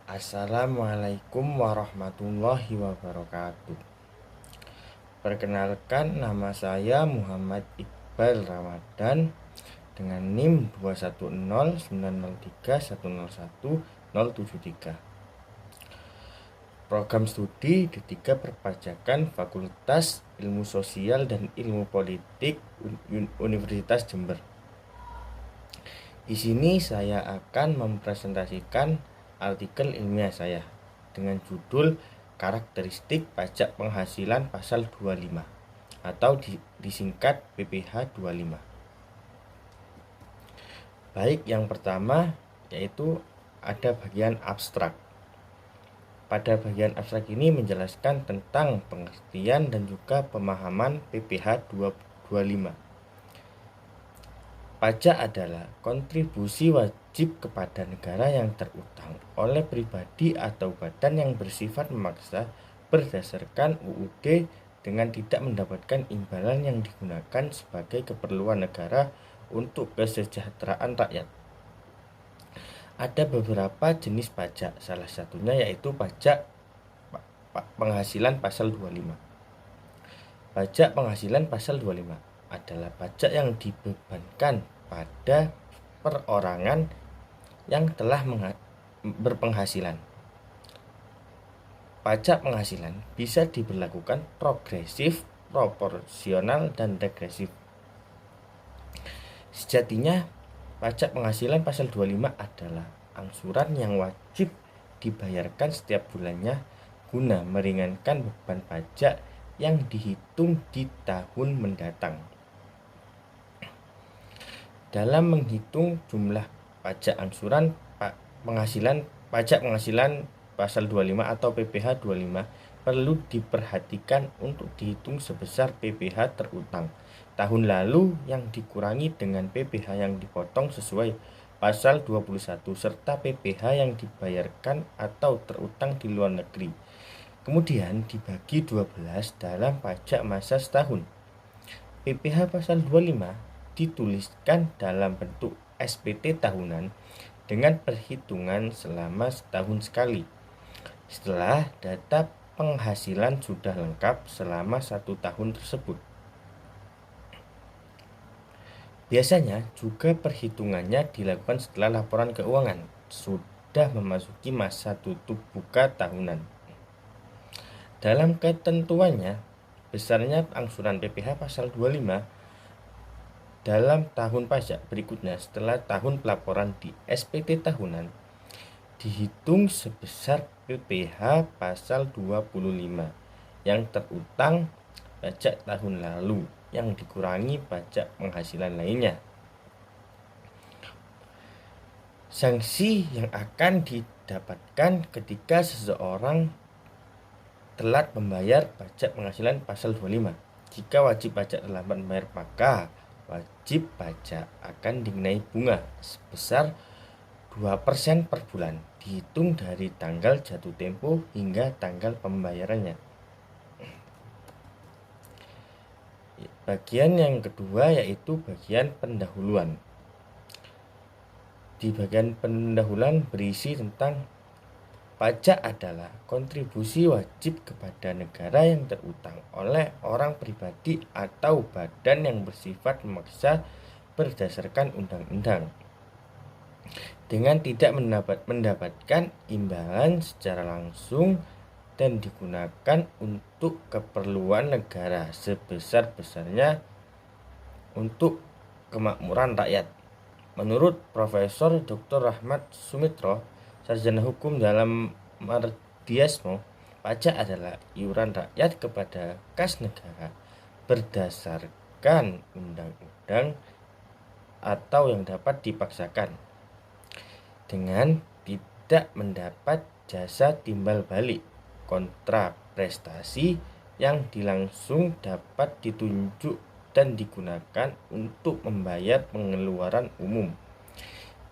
Assalamualaikum warahmatullahi wabarakatuh. Perkenalkan, nama saya Muhammad Iqbal Ramadan dengan NIM 21090310173. Program studi D3 Perpajakan Fakultas Ilmu Sosial dan Ilmu Politik Universitas Jember. Di sini saya akan mempresentasikan artikel ilmiah saya dengan judul Karakteristik Pajak Penghasilan Pasal 25 atau disingkat PPh 25. Baik, yang pertama yaitu ada bagian abstrak. Pada bagian abstrak ini menjelaskan tentang pengertian dan juga pemahaman PPh 25. Pajak adalah kontribusi wajib kepada negara yang terutang oleh pribadi atau badan yang bersifat memaksa berdasarkan UUD dengan tidak mendapatkan imbalan yang digunakan sebagai keperluan negara untuk kesejahteraan rakyat. Ada beberapa jenis pajak, salah satunya yaitu pajak penghasilan pasal 25. Pajak penghasilan pasal 25 adalah pajak yang dibebankan pada perorangan yang telah berpenghasilan. Pajak penghasilan bisa diberlakukan progresif, proporsional, dan regresif. Sejatinya, pajak penghasilan pasal 25 adalah angsuran yang wajib dibayarkan setiap bulannya guna meringankan beban pajak yang dihitung di tahun mendatang. Dalam menghitung jumlah pajak angsuran pajak penghasilan pasal 25 atau PPh 25 perlu diperhatikan untuk dihitung sebesar PPh terutang tahun lalu yang dikurangi dengan PPh yang dipotong sesuai pasal 21 serta PPh yang dibayarkan atau terutang di luar negeri. Kemudian dibagi 12 dalam pajak masa setahun. PPh pasal 25 dituliskan dalam bentuk SPT tahunan dengan perhitungan selama setahun sekali. Setelah data penghasilan sudah lengkap selama 1 tahun tersebut. Biasanya juga perhitungannya dilakukan setelah laporan keuangan sudah memasuki masa tutup buka tahunan. Dalam ketentuannya, besarnya angsuran PPh pasal 25 dalam tahun pajak berikutnya setelah tahun pelaporan di SPT tahunan dihitung sebesar PPh pasal 25 yang terutang pajak tahun lalu yang dikurangi pajak penghasilan lainnya. Sanksi yang akan didapatkan ketika seseorang telat membayar pajak penghasilan pasal 25. Jika wajib pajak terlambat membayar, maka wajib pajak akan dikenai bunga sebesar 2% per bulan dihitung dari tanggal jatuh tempo hingga tanggal pembayarannya. Bagian yang kedua yaitu bagian pendahuluan. Di bagian pendahuluan berisi tentang pajak adalah kontribusi wajib kepada negara yang terutang oleh orang pribadi atau badan yang bersifat memaksa berdasarkan undang-undang dengan tidak mendapatkan imbalan secara langsung dan digunakan untuk keperluan negara sebesar-besarnya untuk kemakmuran rakyat. Menurut Profesor Dr. Rahmat Sumitro, sarjana hukum dalam Mardiasmo, pajak adalah iuran rakyat kepada kas negara berdasarkan undang-undang atau yang dapat dipaksakan dengan tidak mendapat jasa timbal balik kontra prestasi yang dilangsung dapat ditunjuk dan digunakan untuk membayar pengeluaran umum.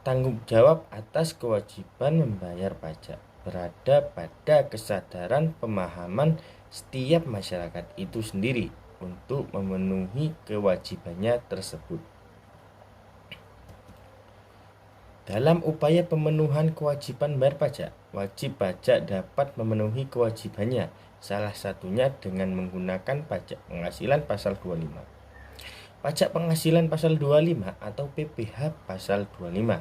Tanggung jawab atas kewajiban membayar pajak berada pada kesadaran pemahaman setiap masyarakat itu sendiri untuk memenuhi kewajibannya tersebut. Dalam upaya pemenuhan kewajiban bayar pajak, wajib pajak dapat memenuhi kewajibannya, salah satunya dengan menggunakan pajak penghasilan pasal 25. Pajak penghasilan pasal 25 atau PPh pasal 25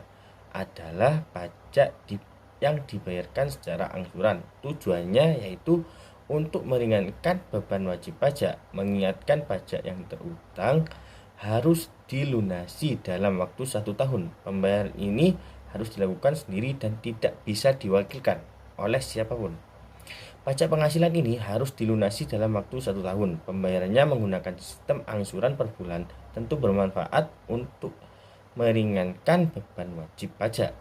adalah pajak yang dibayarkan secara angsuran. Tujuannya yaitu untuk meringankan beban wajib pajak, mengingatkan pajak yang terutang harus dilunasi dalam waktu 1 tahun. Pembayaran ini harus dilakukan sendiri dan tidak bisa diwakilkan oleh siapapun. Pajak penghasilan ini harus dilunasi dalam waktu 1 tahun. Pembayarannya menggunakan sistem angsuran per bulan tentu bermanfaat untuk meringankan beban wajib pajak,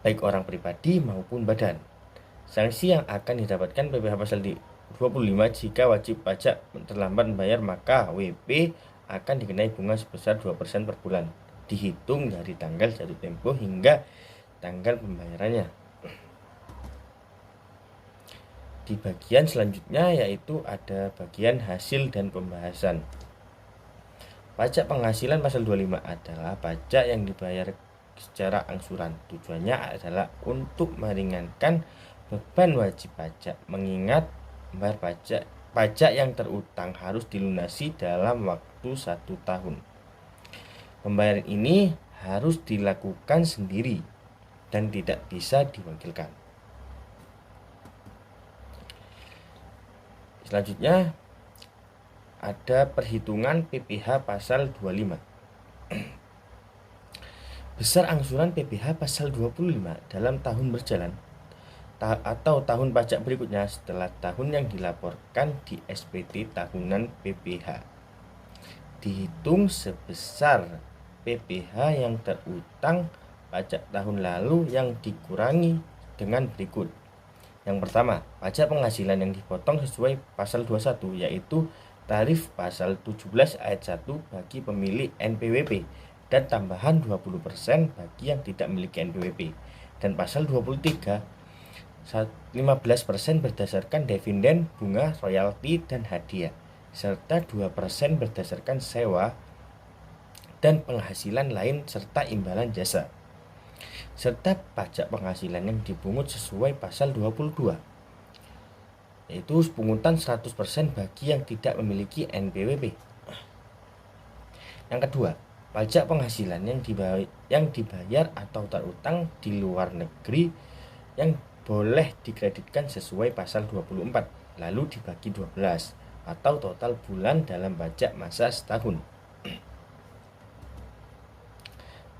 baik orang pribadi maupun badan. Sanksi yang akan didapatkan PPh pasal 25 jika wajib pajak terlambat membayar, maka WP akan dikenai bunga sebesar 2% per bulan, dihitung dari tanggal jatuh tempo hingga tanggal pembayarannya. Di bagian selanjutnya yaitu ada bagian hasil dan pembahasan. Pajak penghasilan pasal 25 adalah pajak yang dibayar secara angsuran. Tujuannya adalah untuk meringankan beban wajib pajak, mengingat membayar pajak yang terutang harus dilunasi dalam waktu 1 tahun. Pembayaran ini harus dilakukan sendiri dan tidak bisa diwakilkan. Selanjutnya ada perhitungan PPh pasal 25. Besar angsuran PPh pasal 25 dalam tahun berjalan atau tahun pajak berikutnya setelah tahun yang dilaporkan di SPT tahunan PPh dihitung sebesar PPh yang terutang pajak tahun lalu yang dikurangi dengan berikut. Yang pertama, pajak penghasilan yang dipotong sesuai pasal 21 yaitu tarif pasal 17 ayat 1 bagi pemilik NPWP dan tambahan 20% bagi yang tidak memiliki NPWP, dan pasal 23 15% berdasarkan dividen, bunga, royalti, dan hadiah, serta 2% berdasarkan sewa dan penghasilan lain serta imbalan jasa, serta pajak penghasilan yang dipungut sesuai pasal 22 yaitu pungutan 100% bagi yang tidak memiliki NPWP. Yang kedua, pajak penghasilan yang dibayar atau terutang di luar negeri yang boleh dikreditkan sesuai pasal 24 lalu dibagi 12 atau total bulan dalam pajak masa setahun.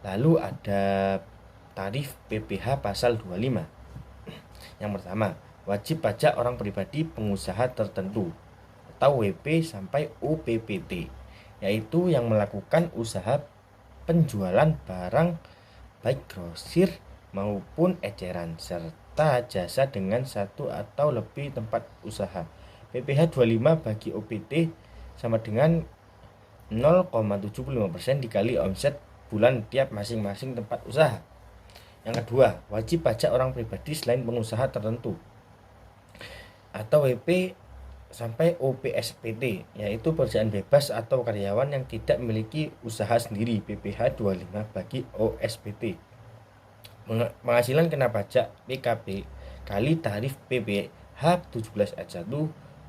Lalu ada tarif PPh pasal 25. Yang pertama, wajib pajak orang pribadi pengusaha tertentu atau WP sampai UPPT, yaitu yang melakukan usaha penjualan barang baik grosir maupun eceran serta jasa dengan satu atau lebih tempat usaha. PPh 25 bagi OPT sama dengan 0,75% dikali omset bulan tiap masing-masing tempat usaha. Yang kedua, wajib pajak orang pribadi selain pengusaha tertentu atau WP sampai OPSPT, yaitu pekerjaan bebas atau karyawan yang tidak memiliki usaha sendiri. PPh 25 bagi OSPT. Penghasilan kena pajak PKP kali tarif PPh 17 ayat 1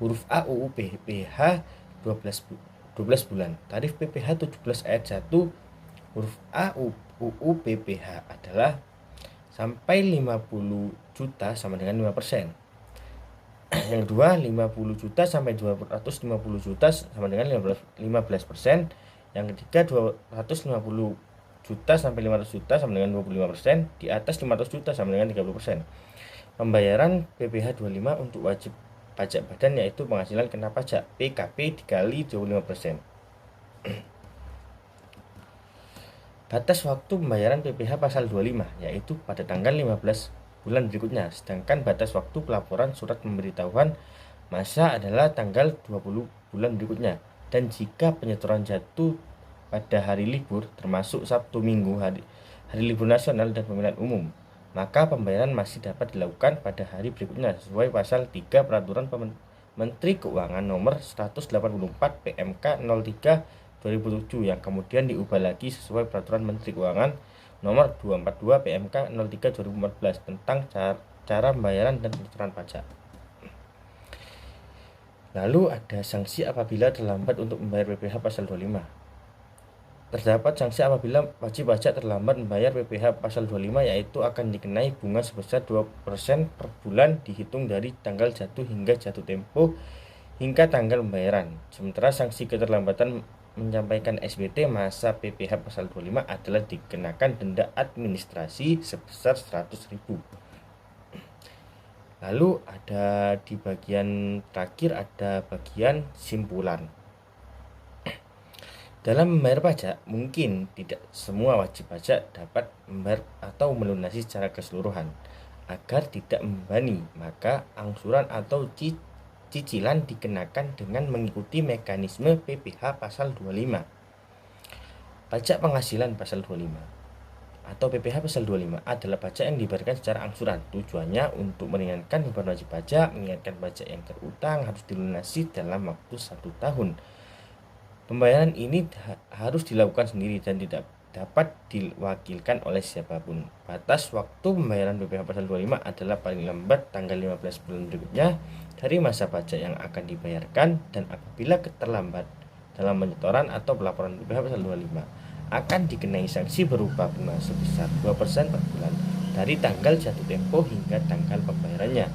huruf A UU PPh 12 bulan. Tarif PPh 17 ayat 1 huruf A UU PPh adalah sampai 50 juta sama dengan 5%. Yang kedua, 50 juta sampai 250 juta sama dengan 15%. Yang ketiga, 250 juta sampai 500 juta sama dengan 25%. Di atas 500 juta sama dengan 30%. Pembayaran PPh 25 untuk wajib pajak badan yaitu penghasilan kena pajak PKP dikali 25%. Batas waktu pembayaran PPh pasal 25 yaitu pada tanggal 15 bulan berikutnya, sedangkan batas waktu pelaporan surat pemberitahuan masa adalah tanggal 20 bulan berikutnya. Dan jika penyetoran jatuh pada hari libur termasuk Sabtu Minggu, hari libur nasional dan pemilihan umum, maka pembayaran masih dapat dilakukan pada hari berikutnya sesuai pasal 3 Peraturan Menteri Keuangan nomor 184 PMK 03 2007 yang kemudian diubah lagi sesuai Peraturan Menteri Keuangan nomor 242 PMK 03 2014 tentang cara pembayaran dan penyetoran pajak. Lalu ada sanksi apabila terlambat untuk membayar PPh pasal 25. Terdapat sanksi apabila wajib pajak terlambat membayar PPh pasal 25, yaitu akan dikenai bunga sebesar 2% per bulan dihitung dari tanggal jatuh hingga jatuh tempo hingga tanggal pembayaran. Sementara sanksi keterlambatan menyampaikan SPT masa PPh pasal 25 adalah dikenakan denda administrasi sebesar 100.000. Lalu ada di bagian terakhir ada bagian simpulan. Dalam membayar pajak, mungkin tidak semua wajib pajak dapat membayar atau melunasi secara keseluruhan. Agar tidak membebani, maka angsuran atau cicilan dikenakan dengan mengikuti mekanisme PPh pasal 25. Pajak penghasilan pasal 25 atau PPh pasal 25 adalah pajak yang dibayarkan secara angsuran. Tujuannya untuk meringankan beban wajib pajak, mengingatkan pajak yang terutang harus dilunasi dalam waktu 1 tahun. Pembayaran ini harus dilakukan sendiri dan tidak dapat diwakilkan oleh siapapun. Batas waktu pembayaran PPh pasal 25 adalah paling lambat tanggal 15 bulan berikutnya dari masa pajak yang akan dibayarkan, dan apabila terlambat dalam penyetoran atau pelaporan PPh pasal 25 akan dikenai sanksi berupa bunga sebesar 2% per bulan dari tanggal jatuh tempo hingga tanggal pembayarannya.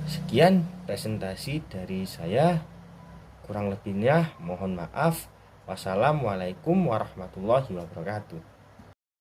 Sekian presentasi dari saya. Kurang lebihnya mohon maaf. Wassalamualaikum warahmatullahi wabarakatuh.